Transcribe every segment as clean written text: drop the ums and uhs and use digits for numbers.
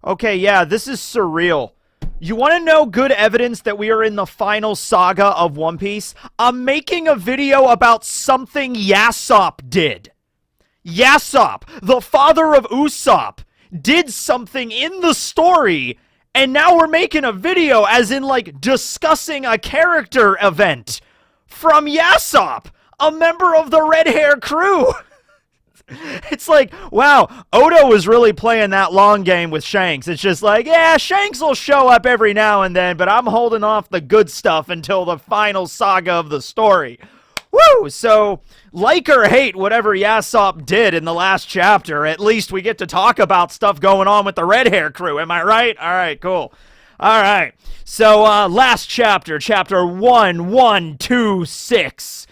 Okay, yeah, this is surreal. You want to know good evidence that we are in the final saga of One Piece? I'm making a video about something Yasopp did. Yasopp, the father of Usopp, did something in the story, and now we're making a video as in, like, discussing a character event from Yasopp, a member of the Red Hair crew. It's like, wow, Oda was really playing that long game with Shanks. It's just like, yeah, Shanks will show up every now and then, but I'm holding off the good stuff until the final saga of the story. Woo! So, like or hate whatever Yasopp did in the last chapter, at least we get to talk about stuff going on with the Red Hair crew. Am I right? All right, cool. All right. So, last chapter, chapter 1126.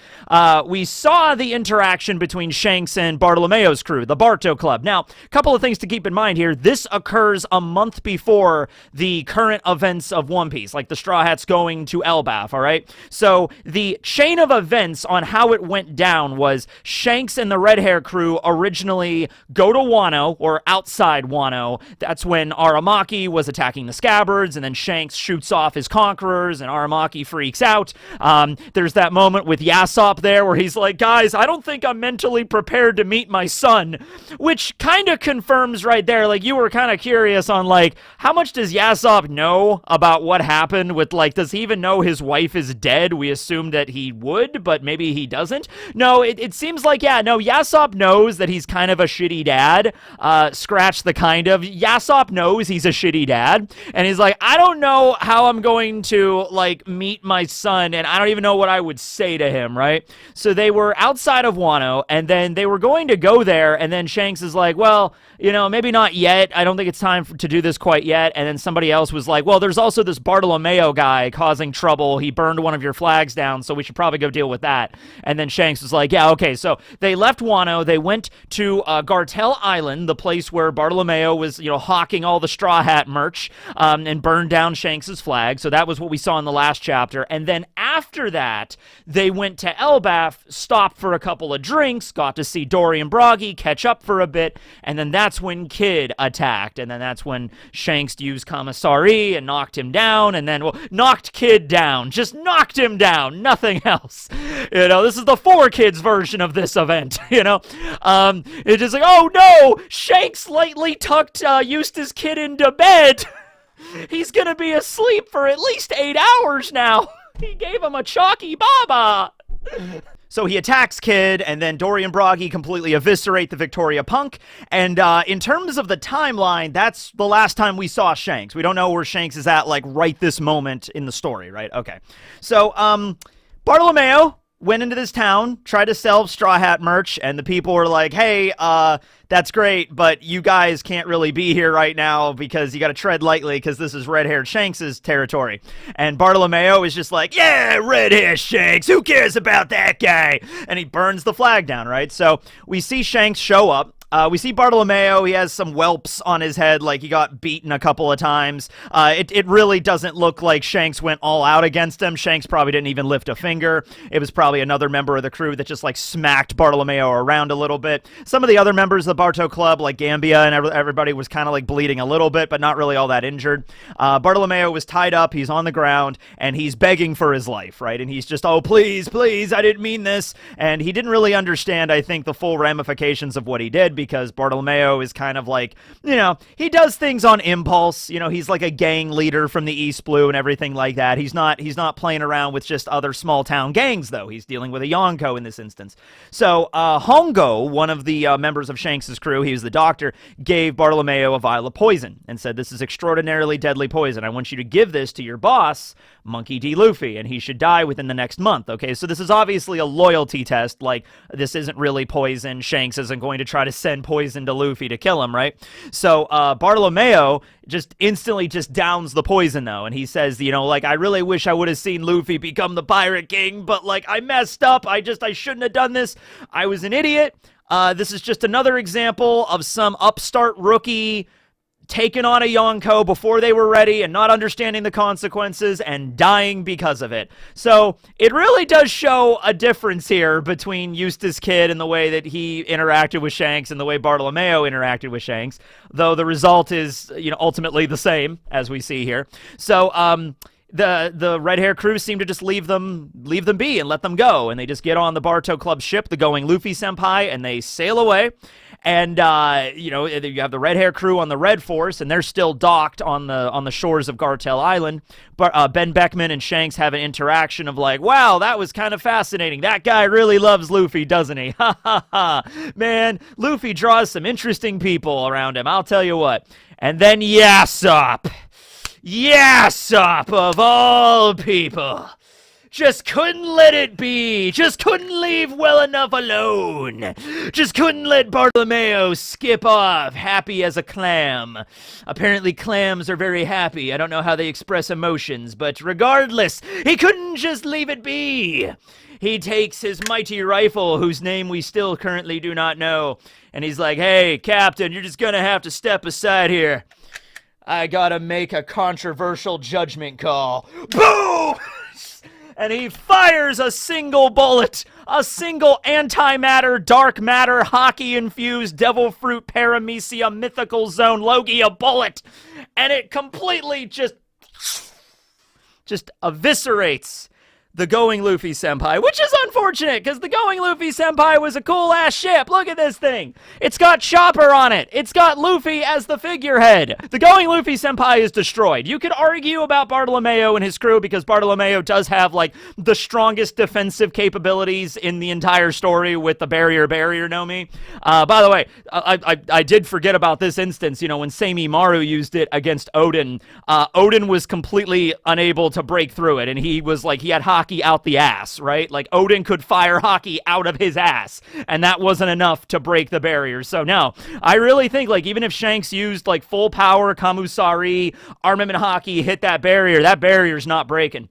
We saw the interaction between Shanks and Bartolomeo's crew, the Barto Club. Now, a couple of things to keep in mind here. This occurs a month before the current events of One Piece, like the Straw Hats going to Elbaf, all right? So the chain of events on how it went down was Shanks and the Red Hair crew originally go to Wano, or outside Wano. That's when Aramaki was attacking the Scabbards, and then Shanks shoots off his conquerors, and Aramaki freaks out. There's that moment with Yasopp there where he's like, guys, I don't think I'm mentally prepared to meet my son, which kind of confirms right there, like, you were kind of curious on, like, how much does Yasopp know about what happened with, like, does he even know his wife is dead? We assumed that he would, but maybe he doesn't. No, it seems like, yeah, no, Yasopp knows that he's kind of a shitty dad. Scratch the kind of. Yasopp knows he's a shitty dad, and he's like, I don't know how I'm going to, like, meet my son, and I don't even know what I would say to him, right? So they were outside of Wano, and then they were going to go there, and then Shanks is like, well, you know, maybe not yet. I don't think it's time to do this quite yet. And then somebody else was like, well, there's also this Bartolomeo guy causing trouble. He burned one of your flags down, so we should probably go deal with that. And then Shanks was like, yeah, okay. So they left Wano. They went to Gartel Island, the place where Bartolomeo was, you know, hawking all the Straw Hat merch, and burned down Shanks's flag. So that was what we saw in the last chapter. And then after that, they went to Elbaf, stopped for a couple of drinks, got to see Dory and Broggy, catch up for a bit, and then that's when Kid attacked, and then that's when Shanks used Commissary and knocked him down, and then, well, knocked Kid down, just knocked him down, nothing else. You know, this is the 4Kids version of this event, you know? It's just like, oh no, Shanks lightly tucked Eustace Kid into bed. He's gonna be asleep for at least 8 hours now. He gave him a chalky baba. So he attacks Kid, and then Dory and Broggy completely eviscerate the Victoria Punk. And in terms of the timeline, that's the last time we saw Shanks. We don't know where Shanks is at, like, right this moment in the story, right? Okay. So, Bartolomeo went into this town, tried to sell Straw Hat merch, and the people were like, hey, that's great, but you guys can't really be here right now because you got to tread lightly because this is Red-Haired Shanks' territory. And Bartolomeo is just like, yeah, Red-Haired Shanks, who cares about that guy? And he burns the flag down, right? So we see Shanks show up. We see Bartolomeo. He has some whelps on his head, like he got beaten a couple of times. It really doesn't look like Shanks went all out against him. Shanks probably didn't even lift a finger. It was probably another member of the crew that just, like, smacked Bartolomeo around a little bit. Some of the other members of the Barto Club, like Gambia and everybody, was kind of, like, bleeding a little bit, but not really all that injured. Bartolomeo was tied up. He's on the ground, and he's begging for his life, right? And he's just, oh, please, please, I didn't mean this. And he didn't really understand, I think, the full ramifications of what he did, because Bartolomeo is kind of like, you know, he does things on impulse. You know, he's like a gang leader from the East Blue and everything like that. He's not playing around with just other small town gangs, though. He's dealing with a Yonko in this instance. So Hongo, one of the members of Shanks's crew, he was the doctor, gave Bartolomeo a vial of poison and said, this is extraordinarily deadly poison. I want you to give this to your boss, Monkey D. Luffy, and he should die within the next month. Okay, so this is obviously a loyalty test. Like, this isn't really poison. Shanks isn't going to try to send poison to Luffy to kill him, right? So Bartolomeo just instantly just downs the poison, though, and he says, you know, like, I really wish I would have seen Luffy become the Pirate King, but, like, I messed up. I shouldn't have done this. I was an idiot. This is just another example of some upstart rookie taking on a Yonko before they were ready and not understanding the consequences and dying because of it. So it really does show a difference here between Eustace Kid and the way that he interacted with Shanks and the way Bartolomeo interacted with Shanks, though the result is, ultimately the same, as we see here. So, the red hair crew seem to just leave them be and let them go, and they just get on the Barto Club ship, the Going Luffy Senpai, and they sail away. And you have the red hair crew on the Red Force, and they're still docked on the shores of Gartel Island. But Ben Beckman and Shanks have an interaction of like, wow, that was kind of fascinating. That guy really loves Luffy, doesn't he? Ha ha ha. Man, Luffy draws some interesting people around him, I'll tell you what. And then Yasopp, of all people, just couldn't let it be. Just couldn't leave well enough alone. Just couldn't let Bartolomeo skip off, happy as a clam. Apparently clams are very happy. I don't know how they express emotions, but regardless, he couldn't just leave it be. He takes his mighty rifle, whose name we still currently do not know, and he's like, hey, Captain, you're just gonna have to step aside here. I gotta make a controversial judgment call. Boom! And he fires a single bullet, a single antimatter, dark matter, hockey-infused, devil fruit, paramecia, mythical zone, Logia bullet. And it completely just eviscerates the Going Luffy Senpai, which is unfortunate, because the Going Luffy Senpai was a cool-ass ship. Look at this thing. It's got Chopper on it. It's got Luffy as the figurehead. The Going Luffy Senpai is destroyed. You could argue about Bartolomeo and his crew, because Bartolomeo does have, like, the strongest defensive capabilities in the entire story with the barrier no me. By the way, I did forget about this instance, when Seimi Maru used it against Odin. Odin was completely unable to break through it, and he was, like, he had hockey out the ass, right? Like, Odin could fire hockey out of his ass, and that wasn't enough to break the barrier. So no, I really think, like, even if Shanks used, like, full power Kamusari, armament hockey, hit that barrier's not breaking.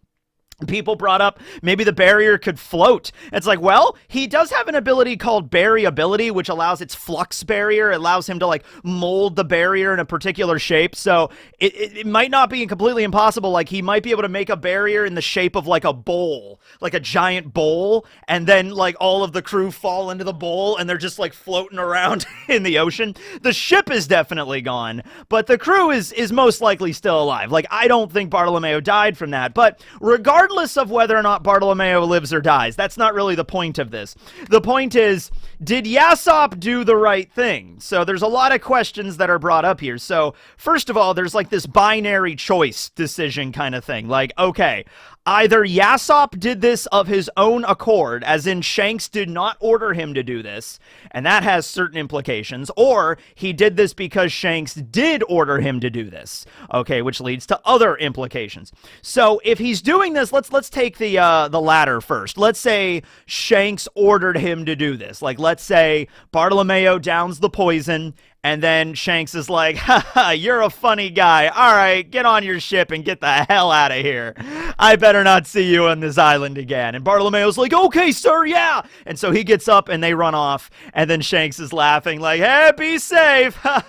People brought up maybe the barrier could float. It's like, well, he does have an ability called Barryability, which allows its flux barrier. It allows him to, like, mold the barrier in a particular shape. So it might not be completely impossible. Like, he might be able to make a barrier in the shape of, like, a bowl, like a giant bowl, and then, like, all of the crew fall into the bowl, and they're just, like, floating around in the ocean. The ship is definitely gone, but the crew is most likely still alive. Like, I don't think Bartolomeo died from that, but regardless of whether or not Bartolomeo lives or dies, that's not really the point of this. The point is, did Yasopp do the right thing? So there's a lot of questions that are brought up here. So first of all, there's like this binary choice decision kind of thing. Like, okay, either Yasopp did this of his own accord, as in Shanks did not order him to do this, and that has certain implications, or he did this because Shanks did order him to do this, okay, which leads to other implications. So if he's doing this, let's take the latter first. Let's say Shanks ordered him to do this. Like, let's say Bartolomeo downs the poison, and then Shanks is like, haha, you're a funny guy. All right, get on your ship and get the hell out of here. I better not see you on this island again. And Bartolomeo's like, okay, sir, yeah. And so he gets up and they run off. And then Shanks is laughing like, hey, be safe. Okay,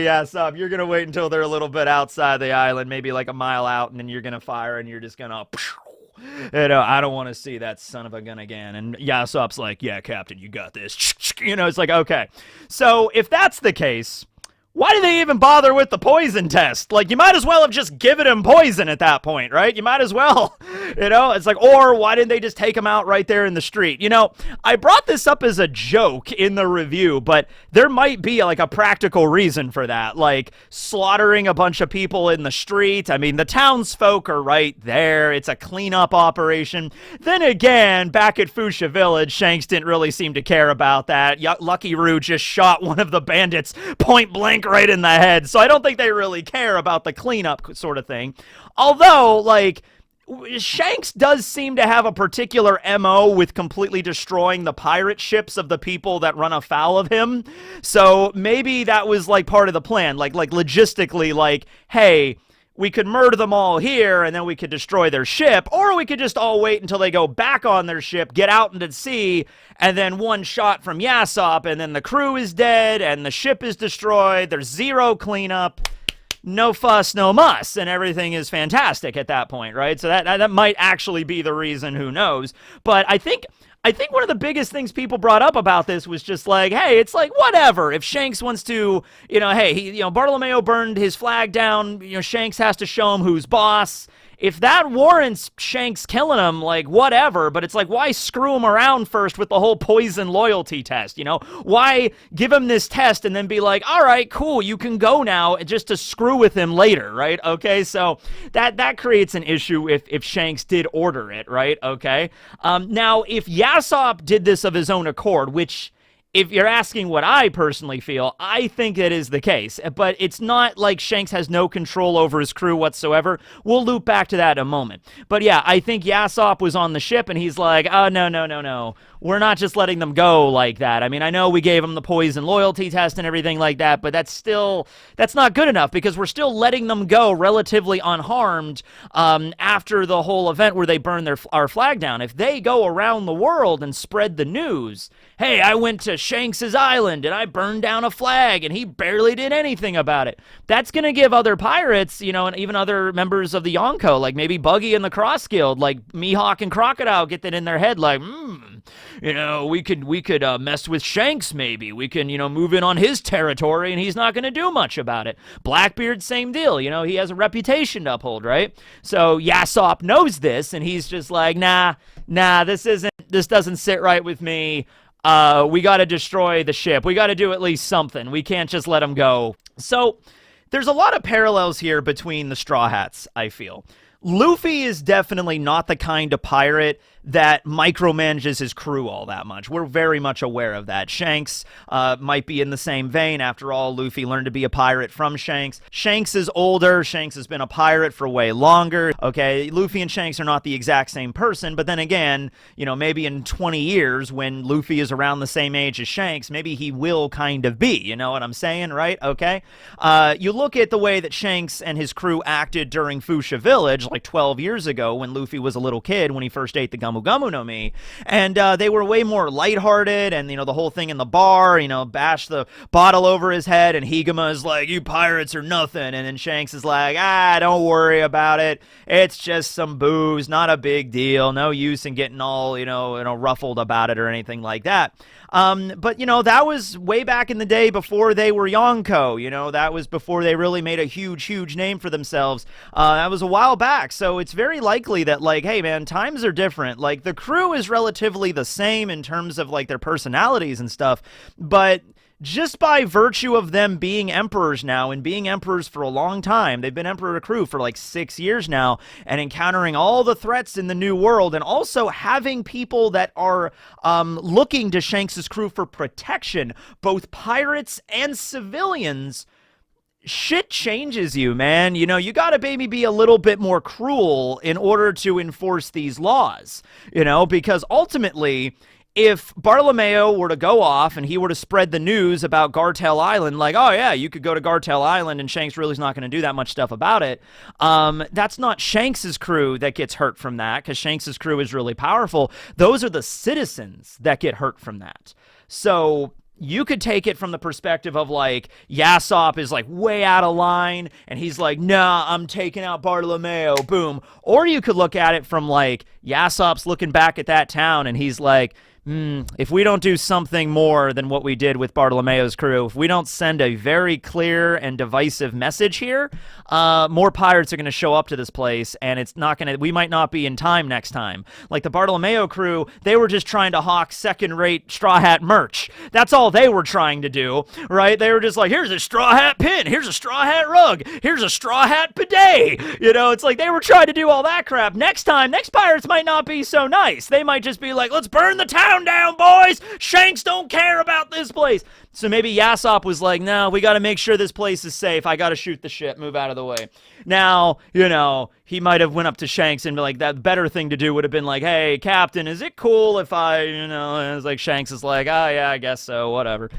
Yasopp, you're going to wait until they're a little bit outside the island, maybe like a mile out, and then you're going to fire and you're just going to... I don't want to see that son of a gun again. And Yasopp's like, yeah, Captain, you got this. It's like, okay. So if that's the case, why do they even bother with the poison test? Like, you might as well have just given him poison at that point, right? You might as well, it's like, or why didn't they just take him out right there in the street? I brought this up as a joke in the review, but there might be like a practical reason for that, like slaughtering a bunch of people in the street. I mean, the townsfolk are right there. It's a cleanup operation. Then again, back at Fuchsia Village, Shanks didn't really seem to care about that. Lucky Roo just shot one of the bandits point blank right in the head, so I don't think they really care about the cleanup sort of thing. Although, like, Shanks does seem to have a particular MO with completely destroying the pirate ships of the people that run afoul of him, so maybe that was, like, part of the plan, like logistically, like, hey, we could murder them all here and then we could destroy their ship, or we could just all wait until they go back on their ship, get out into sea, and then one shot from Yasopp, and then the crew is dead and the ship is destroyed. There's zero cleanup, no fuss, no muss, and everything is fantastic at that point, right? So that might actually be the reason, who knows. But I think one of the biggest things people brought up about this was just like, hey, it's like, whatever. If Shanks wants to, hey, Bartolomeo burned his flag down, Shanks has to show him who's boss. If that warrants Shanks killing him, like, whatever, but it's like, why screw him around first with the whole poison loyalty test, Why give him this test and then be like, all right, cool, you can go now, just to screw with him later, right? Okay, so that creates an issue if Shanks did order it, right? Okay. Now, if Yasopp did this of his own accord, which, if you're asking what I personally feel, I think it is the case. But it's not like Shanks has no control over his crew whatsoever. We'll loop back to that in a moment. But yeah, I think Yasopp was on the ship and he's like, oh, no. We're not just letting them go like that. I mean, I know we gave them the poison loyalty test and everything like that, but that's not good enough, because we're still letting them go relatively unharmed after the whole event where they burn our flag down. If they go around the world and spread the news, hey, I went to Shanks's island and I burned down a flag and he barely did anything about it, that's going to give other pirates, and even other members of the Yonko, like maybe Buggy and the Cross Guild, like Mihawk and Crocodile, get that in their head, like, we could mess with Shanks maybe. We can, move in on his territory and he's not going to do much about it. Blackbeard, same deal. He has a reputation to uphold, right? So Yasopp knows this and he's just like, nah, this doesn't sit right with me. We got to destroy the ship. We got to do at least something. We can't just let him go. So there's a lot of parallels here between the Straw Hats, I feel. Luffy is definitely not the kind of pirate that micromanages his crew all that much. We're very much aware of that. Shanks might be in the same vein. After all, Luffy learned to be a pirate from Shanks. Shanks is older. Shanks has been a pirate for way longer. Okay, Luffy and Shanks are not the exact same person, but then again, maybe in 20 years when Luffy is around the same age as Shanks, maybe he will kind of be, you know what I'm saying, right? Okay. You look at the way that Shanks and his crew acted during Fuchsia Village like 12 years ago when Luffy was a little kid, when he first ate the Gamu Gamu no Mi, and they were way more lighthearted, and the whole thing in the bar, bash the bottle over his head, and Higama's like, you pirates are nothing, and then Shanks is like, don't worry about it, it's just some booze, not a big deal, no use in getting all ruffled about it or anything like that. But that was way back in the day before they were Yonko. That was before they really made a huge name for themselves. That was a while back, so it's very likely that, like, hey man, times are different. Like, the crew is relatively the same in terms of like their personalities and stuff, but just by virtue of them being emperors now and being emperors for a long time, they've been emperor crew for like 6 years now, and encountering all the threats in the new world, and also having people that are looking to Shanks's crew for protection, both pirates and civilians, shit changes you, man. You gotta maybe be a little bit more cruel in order to enforce these laws, because ultimately, if Bartolomeo were to go off and he were to spread the news about Gartel Island, like, oh yeah, you could go to Gartel Island and Shanks really's not going to do that much stuff about it, that's not Shanks's crew that gets hurt from that, because Shanks's crew is really powerful. Those are the citizens that get hurt from that. So you could take it from the perspective of, like, Yasopp is like way out of line and he's like, nah, I'm taking out Bartolomeo, boom. Or you could look at it from, like, Yasopp's looking back at that town and he's like, if we don't do something more than what we did with Bartolomeo's crew, if we don't send a very clear and divisive message here, more pirates are going to show up to this place, and it's not going to, we might not be in time next time. Like the Bartolomeo crew, they were just trying to hawk second-rate Straw Hat merch. That's all they were trying to do, right? They were just like, here's a Straw Hat pin, here's a Straw Hat rug, here's a Straw Hat bidet. It's like they were trying to do all that crap. Next time, next pirates might not be so nice. They might just be like, let's burn the town down, boys. Shanks don't care about this place. So maybe Yasopp was like, no, we got to make sure this place is safe. I got to shoot the ship, move out of the way. Now, he might have went up to Shanks and be like, that better thing to do would have been like, hey, Captain, is it cool if I, and it's like Shanks is like, oh, yeah, I guess so, whatever.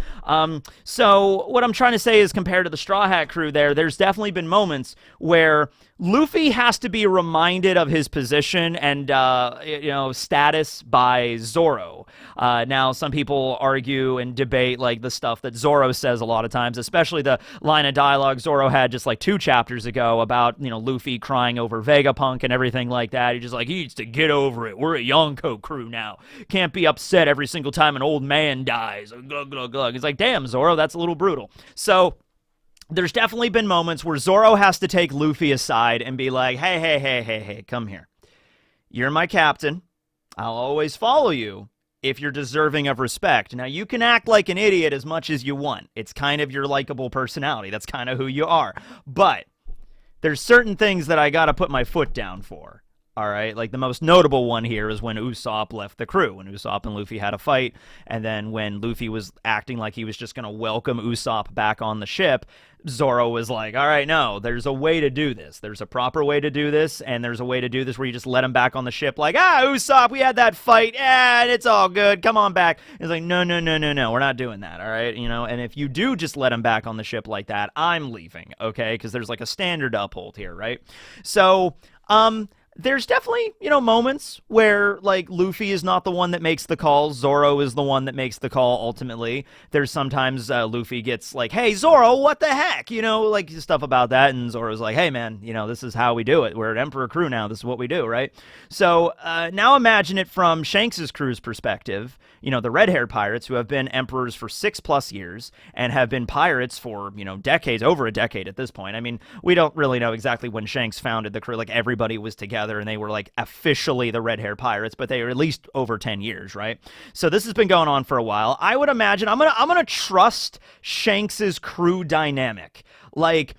So what I'm trying to say is compared to the Straw Hat crew there's definitely been moments where Luffy has to be reminded of his position and, status by Zoro. Now, some people argue and debate, like, the stuff that Zoro says a lot of times, especially the line of dialogue Zoro had just, like, 2 chapters ago about, Luffy crying over Vegapunk and everything like that. He's just like, he needs to get over it. We're a Yonko crew now. Can't be upset every single time an old man dies. Glug, glug, glug. He's like, damn, Zoro, that's a little brutal. So there's definitely been moments where Zoro has to take Luffy aside and be like, hey, come here. You're my captain. I'll always follow you if you're deserving of respect. Now, you can act like an idiot as much as you want. It's kind of your likable personality. That's kind of who you are. But there's certain things that I got to put my foot down for. All right, like the most notable one here is when Usopp left the crew, when Usopp and Luffy had a fight, and then when Luffy was acting like he was just going to welcome Usopp back on the ship, Zoro was like, all right, no, there's a way to do this. There's a proper way to do this, and there's a way to do this where you just let him back on the ship like, Usopp, we had that fight, it's all good, come on back. He's like, no, we're not doing that, all right? And if you do just let him back on the ship like that, I'm leaving, okay? Because there's like a standard to uphold here, right? So, there's definitely, moments where, like, Luffy is not the one that makes the call. Zoro is the one that makes the call, ultimately. There's sometimes Luffy gets like, hey, Zoro, what the heck? Like, stuff about that. And Zoro's like, hey, man, this is how we do it. We're an Emperor crew now. This is what we do, right? So now imagine it from Shanks' crew's perspective. The red-haired pirates who have been emperors for 6+ years and have been pirates for, decades, over a decade at this point. I mean, we don't really know exactly when Shanks founded the crew. Like, everybody was together and they were like officially the red-haired pirates, but they were at least over 10 years, right? So this has been going on for a while. I would imagine I'm gonna trust Shanks's crew dynamic. Like,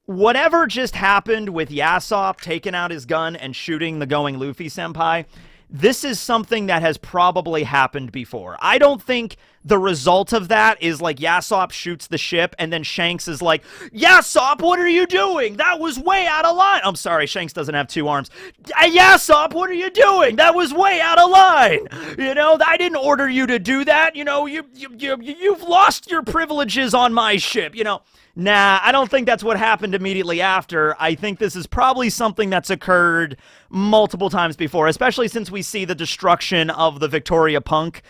whatever just happened with Yasopp taking out his gun and shooting the going Luffy senpai, this is something that has probably happened before. I don't think the result of that is like Yasopp shoots the ship and then Shanks is like, Yasopp, what are you doing? That was way out of line. I'm sorry, Shanks doesn't have 2 arms. Yasopp, what are you doing? That was way out of line. I didn't order you to do that. You've lost your privileges on my ship. Nah, I don't think that's what happened immediately after. I think this is probably something that's occurred multiple times before, especially since we see the destruction of the Victoria Punk.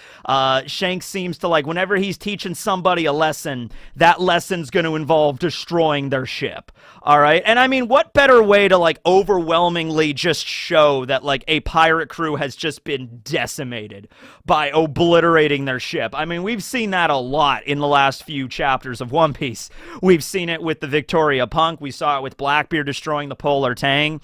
Shanks seems to, like, whenever he's teaching somebody a lesson, that lesson's going to involve destroying their ship. All right? And I mean, what better way to, like, overwhelmingly just show that, like, a pirate crew has just been decimated by obliterating their ship? I mean, we've seen that a lot in the last few chapters of One Piece. We've seen it with the Victoria Punk. We saw it with Blackbeard destroying the Polar Tang.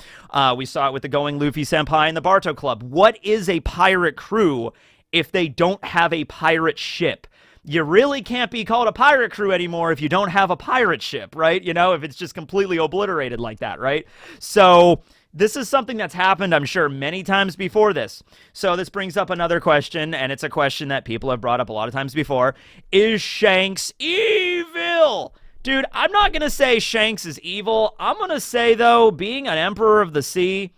We saw it with the Going Luffy Senpai and the Barto Club. What is a pirate crew if they don't have a pirate ship? You really can't be called a pirate crew anymore if you don't have a pirate ship, right? If it's just completely obliterated like that, right? So this is something that's happened, I'm sure, many times before this. So this brings up another question, and it's a question that people have brought up a lot of times before. Is Shanks evil? Dude, I'm not going to say Shanks is evil. I'm going to say, though, being an Emperor of the Sea,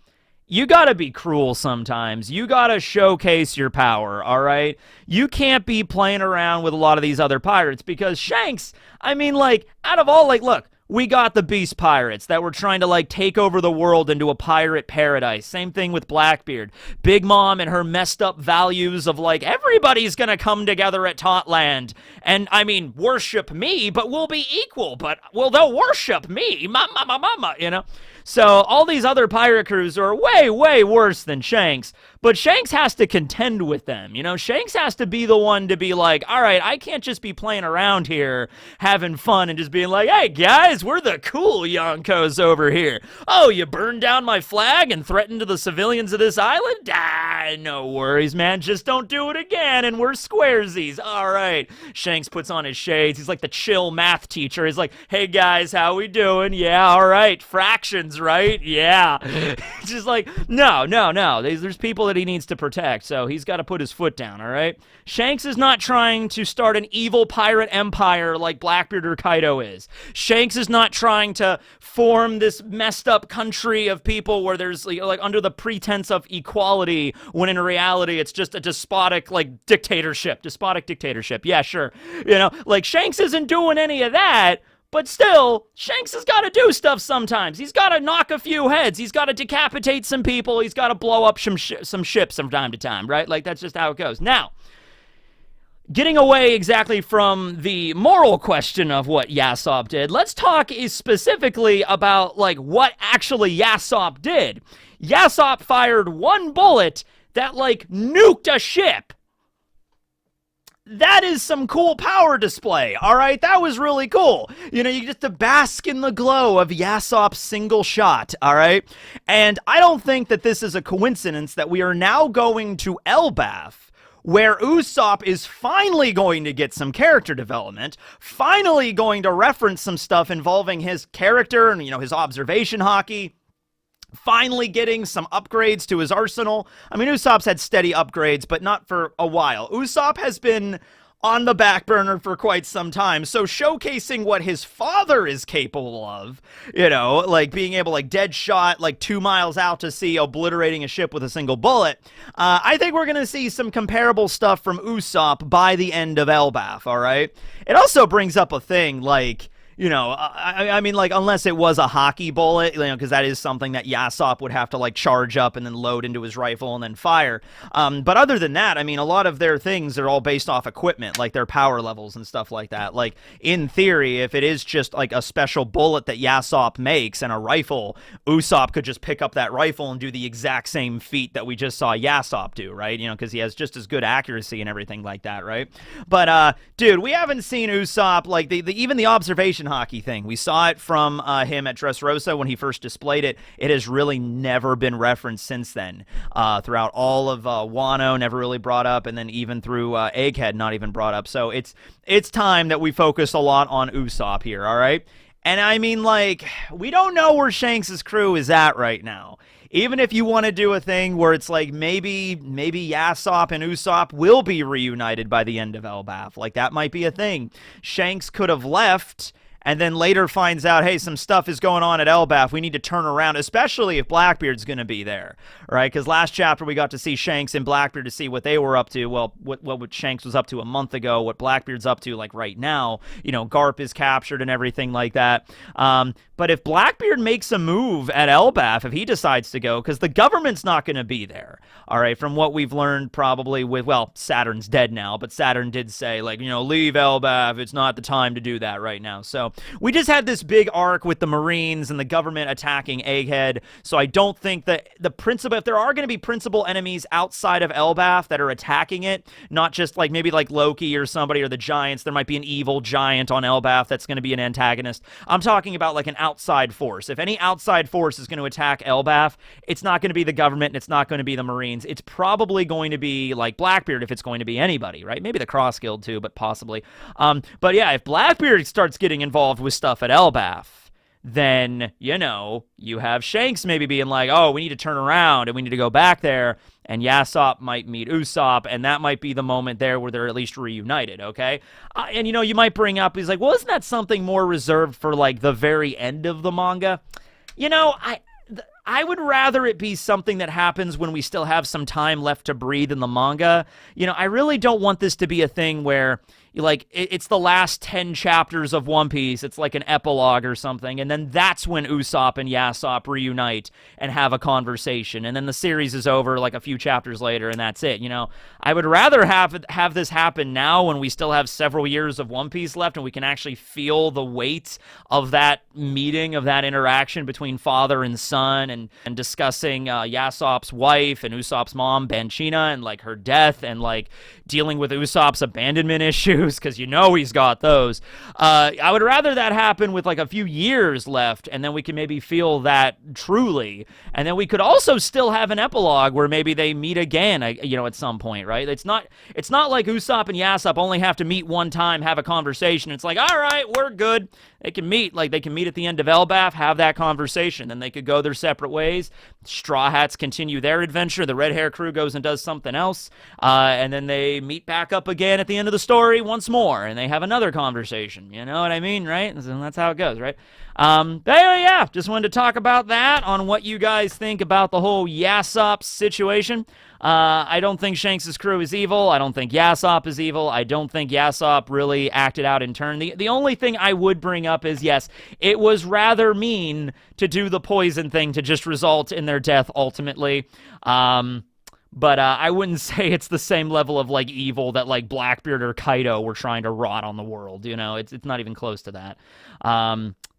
you got to be cruel sometimes. You got to showcase your power, all right? You can't be playing around with a lot of these other pirates because Shanks, I mean, like, out of all, like, look, we got the Beast Pirates that were trying to, like, take over the world into a pirate paradise. Same thing with Blackbeard. Big Mom and her messed up values of, like, everybody's gonna come together at Totland. And, I mean, worship me, but we'll be equal. But, well, they'll worship me. Mama. So, all these other pirate crews are way, way worse than Shanks. But Shanks has to contend with them. Shanks has to be the one to be like, all right, I can't just be playing around here, having fun, and just being like, hey, guys, we're the cool Yonkos over here. Oh, you burned down my flag and threatened to the civilians of this island? No worries, man. Just don't do it again, and we're squaresies. All right. Shanks puts on his shades. He's like the chill math teacher. He's like, hey, guys, how we doing? Yeah, all right. Fractions, right? Yeah. Just like, no. There's people that he needs to protect, so he's got to put his foot down, all right? Shanks is not trying to start an evil pirate empire like Blackbeard or Kaido is. Shanks is not trying to form this messed up country of people where there's like under the pretense of equality, when in reality it's just a despotic dictatorship. Yeah, sure. Like Shanks isn't doing any of that. But still, Shanks has got to do stuff sometimes. He's got to knock a few heads. He's got to decapitate some people. He's got to blow up some ships from time to time, right? Like, that's just how it goes. Now, getting away exactly from the moral question of what Yasopp did, let's talk specifically about, what actually Yasopp did. Yasopp fired one bullet that, nuked a ship. That is some cool power display, all right? That was really cool. You get to bask in the glow of Yasopp's single shot, all right? And I don't think that this is a coincidence that we are now going to Elbaf, where Usopp is finally going to get some character development, finally going to reference some stuff involving his character and, his observation hockey, finally getting some upgrades to his arsenal. I mean, Usopp's had steady upgrades, but not for a while. Usopp has been on the back burner for quite some time, so showcasing what his father is capable of, being able dead shot 2 miles out to sea, obliterating a ship with a single bullet, I think we're going to see some comparable stuff from Usopp by the end of Elbaf, all right? It also brings up a thing I mean, unless it was a hockey bullet, because that is something that Yasopp would have to, charge up and then load into his rifle and then fire. But other than that, I mean, a lot of their things are all based off equipment, like their power levels and stuff like that. In theory, if it is just, a special bullet that Yasopp makes and a rifle, Usopp could just pick up that rifle and do the exact same feat that we just saw Yasopp do, right? Because he has just as good accuracy and everything like that, right? But, dude, we haven't seen Usopp, even the observation hockey thing. We saw it from him at Dressrosa when he first displayed it. It has really never been referenced since then. Throughout all of Wano, never really brought up, and then even through Egghead, not even brought up. So it's time that we focus a lot on Usopp here, all right? And I mean, we don't know where Shanks' crew is at right now. Even if you want to do a thing where it's maybe Yasopp and Usopp will be reunited by the end of Elbaf. That might be a thing. Shanks could have left and then later finds out, hey, some stuff is going on at Elbaf. We need to turn around, especially if Blackbeard's going to be there, right? Because last chapter we got to see Shanks and Blackbeard to see what they were up to. Well, what Shanks was up to a month ago, what Blackbeard's up to, right now. Garp is captured and everything like that. But if Blackbeard makes a move at Elbaf, if he decides to go, because the government's not going to be there, all right, from what we've learned probably Saturn's dead now, but Saturn did say, leave Elbaf. It's not the time to do that right now. So we just had this big arc with the Marines and the government attacking Egghead, so I don't think that if there are going to be principal enemies outside of Elbaf that are attacking it, not just maybe Loki or somebody or the Giants, there might be an evil giant on Elbaf that's going to be an antagonist. I'm talking about an outside force. If any outside force is going to attack Elbaf, it's not going to be the government and it's not going to be the Marines. It's probably going to be Blackbeard if it's going to be anybody, right? Maybe the Cross Guild too, but possibly. But yeah, if Blackbeard starts getting involved with stuff at Elbaf, then, you have Shanks maybe being oh, we need to turn around and we need to go back there, and Yasopp might meet Usopp, and that might be the moment there where they're at least reunited, okay? And, you might bring up, he's well, isn't that something more reserved for, the very end of the manga? I would rather it be something that happens when we still have some time left to breathe in the manga. I really don't want this to be a thing where it's the last 10 chapters of One Piece. It's an epilogue or something, and then that's when Usopp and Yasopp reunite and have a conversation, and then the series is over a few chapters later, and that's it. I would rather have this happen now when we still have several years of One Piece left and we can actually feel the weight of that meeting, of that interaction between father and son, and discussing Yasopp's wife and Usopp's mom, Banchina, and her death, and dealing with Usopp's abandonment issue. tattoos, because you know he's got those. I would rather that happen with like a few years left, and then we can maybe feel that truly, and then we could also still have an epilogue where maybe they meet again, at some point, right? It's not like Usopp and Yasopp only have to meet one time, have a conversation. It's like, all right, we're good. They can meet at the end of Elbaf, have that conversation, then they could go their separate ways. Straw Hats continue their adventure. The Red Hair crew goes and does something else, and then they meet back up again at the end of the story once more, and they have another conversation. You know what I mean, right? And that's how it goes, right? But anyway, yeah, just wanted to talk about that, on what you guys think about the whole Yasopp situation. I don't think Shanks' crew is evil. I don't think Yasopp is evil. I don't think Yasopp really acted out in turn. The only thing I would bring up is, yes, it was rather mean to do the poison thing to just result in their death ultimately. But I wouldn't say it's the same level of, like, evil that, like, Blackbeard or Kaido were trying to rot on the world, you know? It's not even close to that.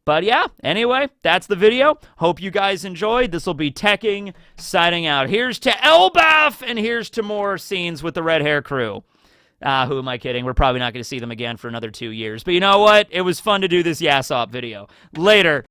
But yeah, anyway, that's the video. Hope you guys enjoyed. This will be Tekking signing out. Here's to Elbaf, and here's to more scenes with the Red Hair crew. Who am I kidding? We're probably not going to see them again for another 2 years. But you know what? It was fun to do this Yasopp video. Later.